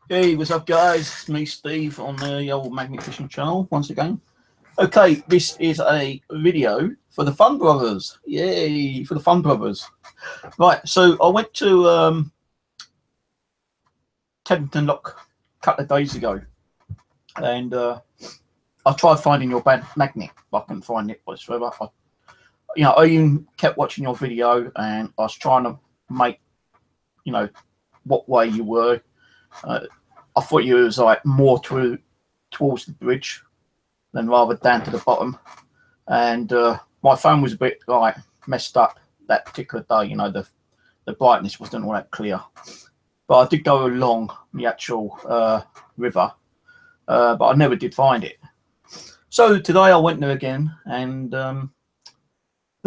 Hey, what's up, guys? It's me, Steve, on the old Magnet Fishing channel once again. Okay, this is a video for the Fun Brothers. Yay, for the Fun Brothers. Right, so I went to Teddington Lock a couple of days ago, and I tried finding your magnet, but I couldn't find it whatsoever. I even kept watching your video, and I was trying to make, what way you were. I thought you was like more towards the bridge than rather down to the bottom. And my phone was a bit like messed up that particular day. The brightness wasn't all that clear. But I did go along the actual river, but I never did find it. So today I went there again, and the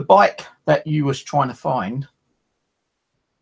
bike that you was trying to find,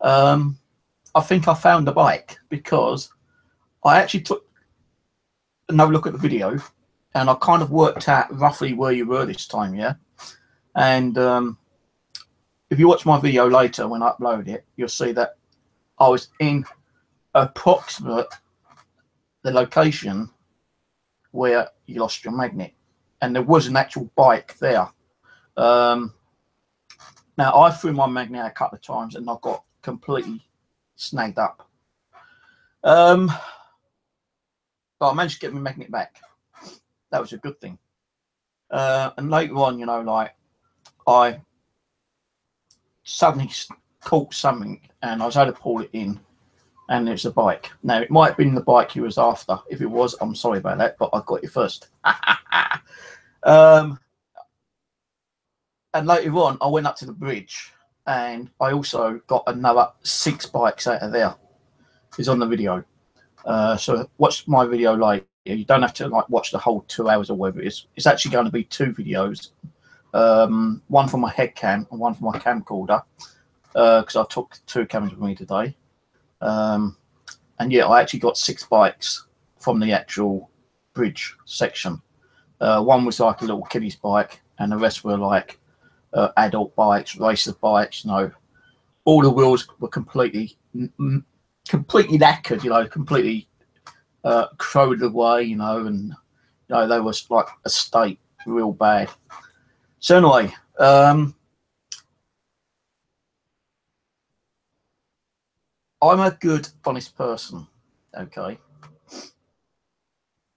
I think I found the bike because I actually took another look at the video, and I kind of worked out roughly where you were this time, yeah? And if you watch my video later when I upload it, you'll see that I was in approximate the location where you lost your magnet, and there was an actual bike there. Now, I threw my magnet out a couple of times, and I got completely snagged up. But I managed to get my magnet back. That was a good thing. And later on, I suddenly caught something, and I was able to pull it in, and it's a bike. Now, it might have been the bike you was after. If it was, I'm sorry about that, but I got it first. And later on, I went up to the bridge, and I also got another 6 bikes out of there. It's on the video. So watch my video later. You don't have to watch the whole 2 hours or whatever it is. It's actually going to be 2 videos. One for my head cam and one for my camcorder, because I took 2 cameras with me today. And yeah, I actually got 6 bikes from the actual bridge section. One was like a little kiddie's bike, and the rest were like adult bikes, racer bikes. All the wheels were completely knackered, completely crowed away, and they was like a state real bad. So anyway, I'm a good, honest person. Okay,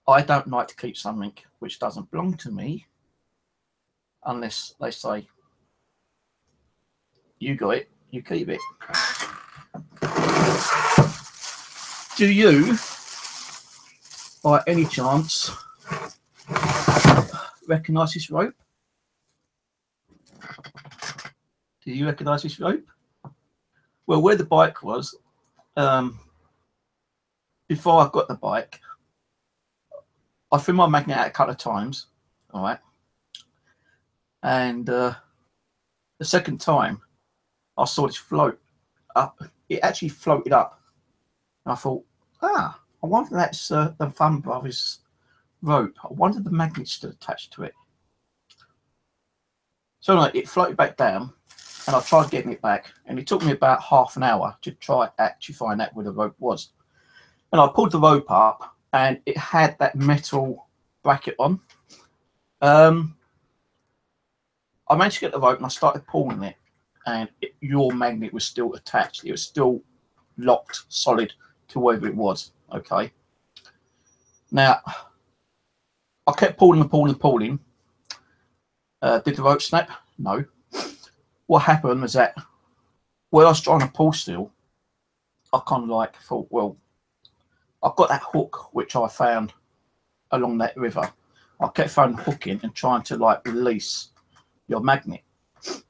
I don't like to keep something which doesn't belong to me unless they say, you got it, you keep it. Do you, by any chance, recognise this rope? Do you recognise this rope? Well, where the bike was, before I got the bike, I threw my magnet out a couple of times, all right? And the second time, I saw this float up. It actually floated up. And I thought, I wonder if that's the Fun Brothers rope. I wonder if the magnet's still attached to it. So it floated back down, and I tried getting it back, and it took me about half an hour to try actually find out where the rope was. And I pulled the rope up, and it had that metal bracket on. I managed to get the rope, and I started pulling it, and your magnet was still attached. It was still locked solid to wherever it was. Okay. Now, I kept pulling and pulling and pulling. Did the rope snap? No. What happened was that when I was trying to pull still, I kind of thought, well, I've got that hook which I found along that river. I kept throwing the hook in and trying to release your magnet,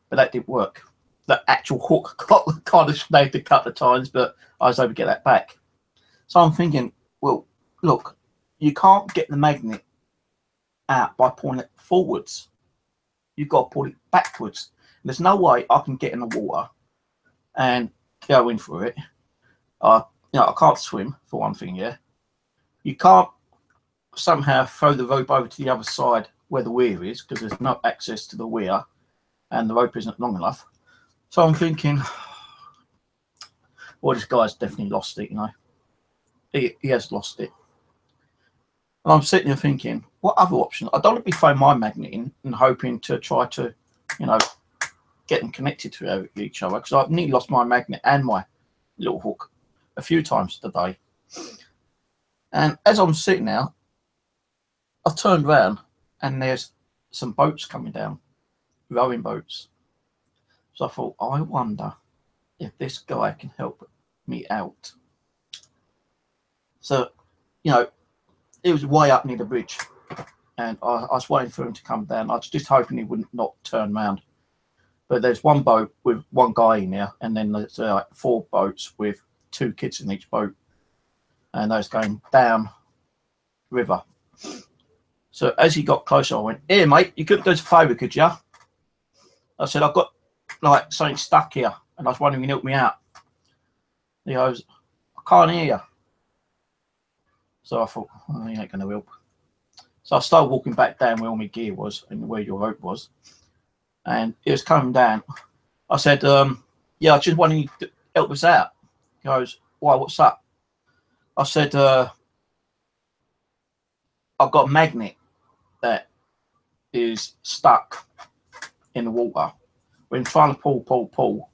but that didn't work. The actual hook got kind of snagged a couple of times, but I was able to get that back. So I'm thinking, well, look, you can't get the magnet out by pulling it forwards. You've got to pull it backwards. There's no way I can get in the water and go in for it. I can't swim, for one thing, yeah. You can't somehow throw the rope over to the other side where the weir is, because there's no access to the weir and the rope isn't long enough. So I'm thinking, well, this guy's definitely lost it, he has lost it. And I'm sitting there thinking, what other option? I don't want to be throwing my magnet in and hoping to try to, you know, get them connected to each other, because I've nearly lost my magnet and my little hook a few times today. And as I'm sitting there, I turned around and there's some boats coming down, rowing boats. So I thought, I wonder if this guy can help me out. So, you know, it was way up near the bridge, and I was waiting for him to come down. I was just hoping he wouldn't not turn around. But there's one boat with one guy in there, and then there's like 4 boats with 2 kids in each boat, and those going down river. So as he got closer, I went, "Here, mate, you couldn't do us a favour, could you?" I said, "I've got like something stuck here, and I was wondering if you can help me out." He goes, "I can't hear you." So I thought, oh, he ain't going to help. So I started walking back down where all my gear was and where your rope was, and it was coming down. I said, "Yeah, I just wanted you to help us out." He goes, "Why? What's up?" I said, "I've got a magnet that is stuck in the water. We're trying to pull,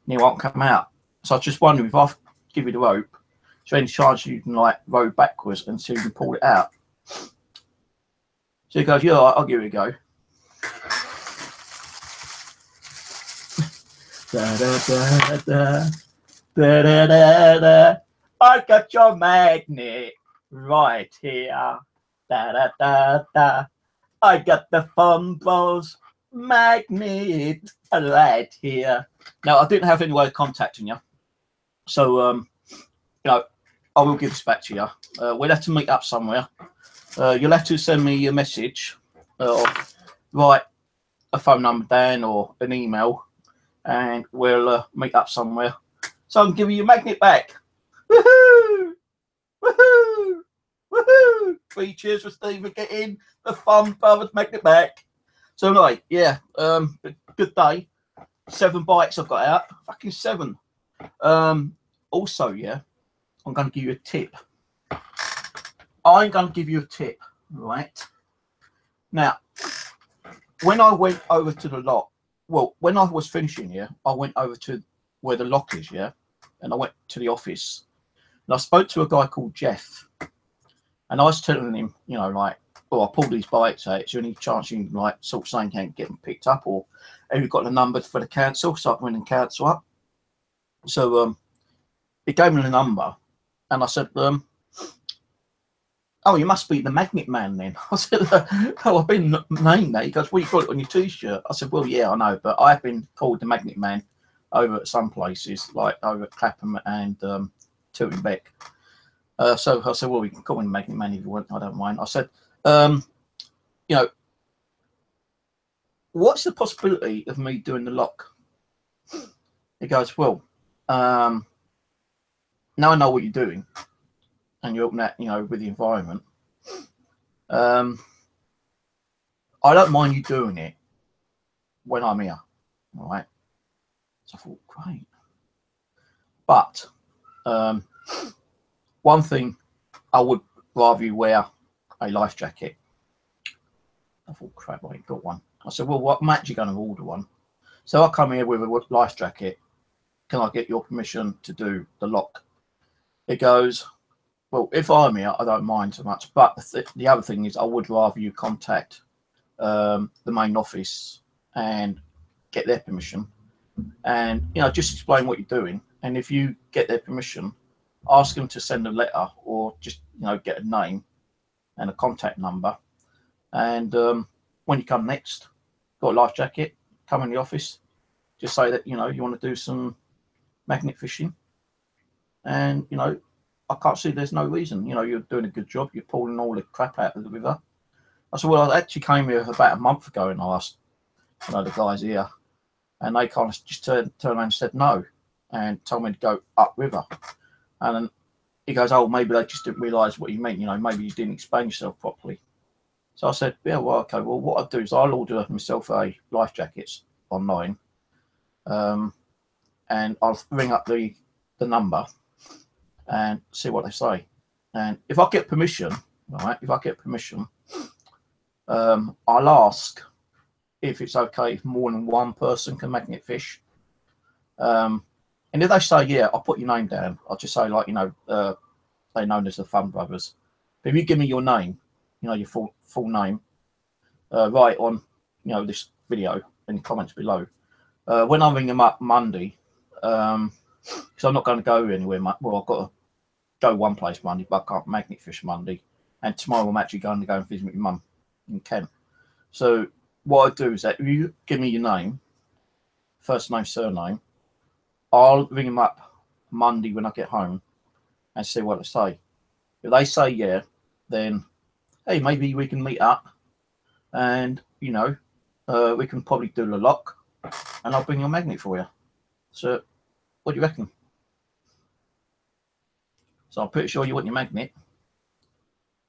and it won't come out. So I was just wondering if I give you the rope, is there any chance you can like row backwards and see if you can pull it out?" So he goes, "Yeah, I'll give it a go." Da, da, da, da, da, da, da, da. I got your magnet right here. Da, da, da, da. I got the Fumbles magnet right here. Now, I didn't have any way of contacting you, so you know, I will give this back to you. We'll have to meet up somewhere. You'll have to send me a message, or write a phone number down or an email, and we'll meet up somewhere. So I can give you your magnet back. Woohoo! Woohoo! Woohoo! 3 cheers for Steve for getting the Fun Brothers magnet back. So anyway, yeah, good day. 7 bites I've got out. Fucking 7. Also, yeah, I'm going to give you a tip. I'm going to give you a tip, right? Now, when I went over to the lock, well, when I was finishing here, I went over to where the lock is, yeah, and I went to the office. And I spoke to a guy called Jeff, and I was telling him, you know, like, well, I pulled these bites out. Is there any chance you can, like, sort of saying can't get them picked up, or have you got the number for the council so I can ring and cancel up? So he gave me the number, and I said, "Oh, you must be the magnet man then." I said, "Oh, I've been named that." He goes, "Well, you got it on your T-shirt." I said, "Well, yeah, I know, but I've been called the magnet man over at some places, like over at Clapham and Tilton Beck." So I said, "Well, we can call him the magnet man if you want. I don't mind." I said, "You know, what's the possibility of me doing the lock?" He goes, "Well, now I know what you're doing, and you're helping that, you know, with the environment. I don't mind you doing it when I'm here, all right?" So I thought, great. But one thing, I would rather you wear a life jacket. I thought, crap, I ain't got one. I said, "Well, I'm actually going to order one. So I come here with a life jacket. Can I get your permission to do the lock?" It goes, "Well, if I'm here, I don't mind so much. But the other thing is, I would rather you contact the main office and get their permission, and, you know, just explain what you're doing. And if you get their permission, ask them to send a letter, or just, you know, get a name and a contact number. And when you come next, got a life jacket, come in the office, just say that, you know, you want to do some magnet fishing, and, you know, I can't see there's no reason. You know, you're doing a good job. You're pulling all the crap out of the river." I said, "Well, I actually came here about a month ago and I asked, you know, the guys here, and they kind of just turned around and said no, and told me to go upriver." And then he goes, "Oh, maybe they just didn't realise what you meant. You know, maybe you didn't explain yourself properly." So I said, "Yeah, well, okay. Well, what I'll do is I'll order myself a life jackets online, and I'll ring up the number and see what they say. And if I get permission, right, if I get permission, I'll ask if it's okay if more than one person can magnet fish. And if they say, yeah, I'll put your name down. I'll just say, like, you know, they're known as the Fun Brothers. But if you give me your name, you know, your full name, right on, you know, this video in the comments below. When I ring them up Monday, because I'm not going to go anywhere. Well, I've got to go one place Monday, but I can't magnet fish Monday. And tomorrow I'm actually going to go and visit my mum in Kent. So what I do is that if you give me your name, first name, surname, I'll ring them up Monday when I get home and see what they say. If they say yeah, then hey, maybe we can meet up, and you know, we can probably do the lock, and I'll bring your magnet for you. So, what do you reckon? So I'm pretty sure you want your magnet.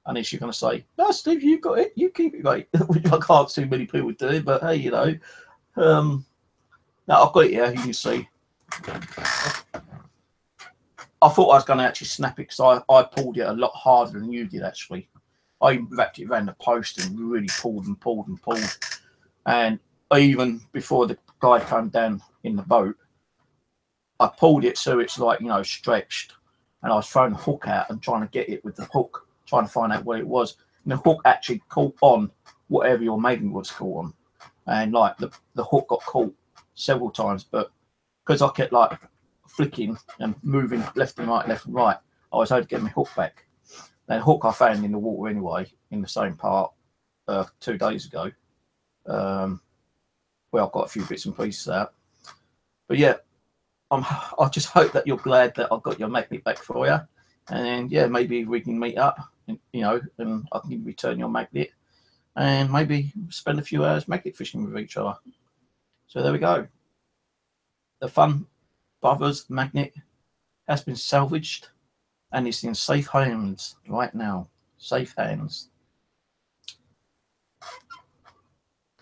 Unless you're going to say, no, Steve, you got it. You keep it, mate. Which I can't see many people do, but hey, you know. No, I've got it here, you can see. I thought I was going to actually snap it because I pulled it a lot harder than you did, actually. I wrapped it around the post and really pulled and pulled and pulled. And even before the guy came down in the boat, I pulled it so it's like, you know, stretched. And I was throwing the hook out and trying to get it with the hook, trying to find out what it was. And the hook actually caught on whatever your magnet was caught on. And like the hook got caught several times, but because I kept like flicking and moving left and right, I was able to get my hook back. That hook I found in the water anyway, in the same part 2 days ago. Well, I've got a few bits and pieces out. But yeah, I just hope that you're glad that I've got your magnet back for you. And yeah, maybe we can meet up, and, you know, and I can return your magnet. And maybe spend a few hours magnet fishing with each other. So there we go. The Fun Brothers magnet has been salvaged and it's in safe hands right now. Safe hands.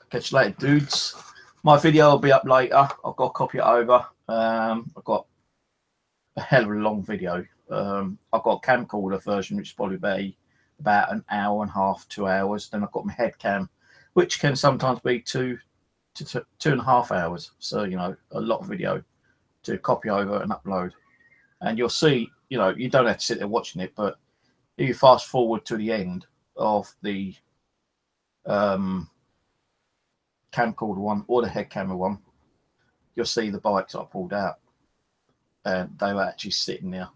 Catch you later, dudes. My video will be up later. I've got to copy it over. I've got a hell of a long video. I've got a camcorder version, which is probably about an hour and a half, 2 hours. Then I've got my head cam, which can sometimes be 2 to 2.5 hours. So, you know, a lot of video to copy over and upload. And you'll see, you know, you don't have to sit there watching it, but if you fast forward to the end of the camcorder one or the head camera one, you'll see the bikes I pulled out. And they were actually sitting there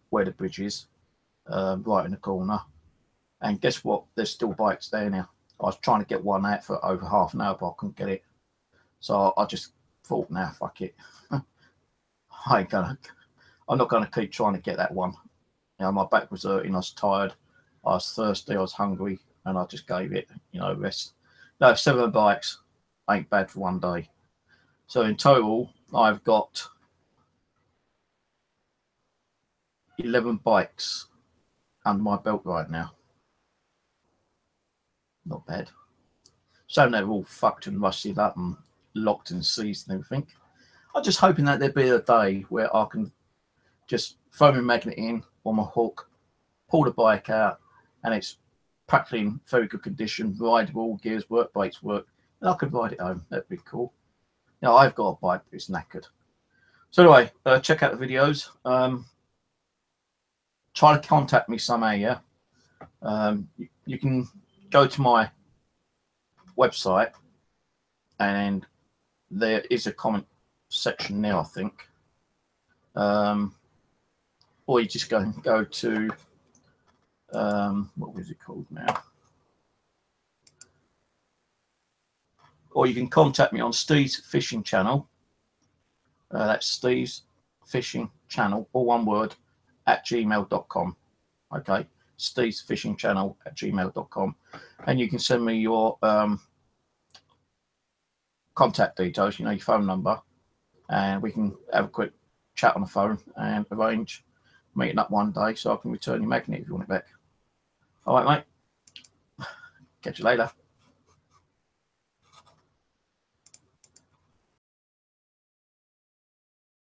where the bridge is, right in the corner. And guess what? There's still bikes there now. I was trying to get one out for over half an hour, but I couldn't get it. So I just thought, nah, fuck it. I'm not gonna keep trying to get that one. You know, my back was hurting, I was tired, I was thirsty, I was hungry, and I just gave it, you know, rest. No, 7 bikes ain't bad for one day. So in total, I've got 11 bikes under my belt right now. Not bad. So they're all fucked and rusted up and locked and seized and everything. I'm just hoping that there'll be a day where I can just throw my magnet in on my hook, pull the bike out, and it's practically in very good condition, rideable, gears work, brakes work, and I could ride it home. That'd be cool. Now, I've got a bike, but it's knackered. So anyway, check out the videos. Try to contact me somehow, yeah. You can go to my website, and there is a comment section there, I think. Or you just go to what was it called now? Or you can contact me on Steve's Fishing Channel. That's Steve's Fishing Channel, all one word, @gmail.com. Okay, Steve's Fishing Channel @gmail.com, and you can send me your contact details, you know, your phone number, and we can have a quick chat on the phone and arrange meeting up one day so I can return your magnet if you want it back. All right, mate. Catch you later.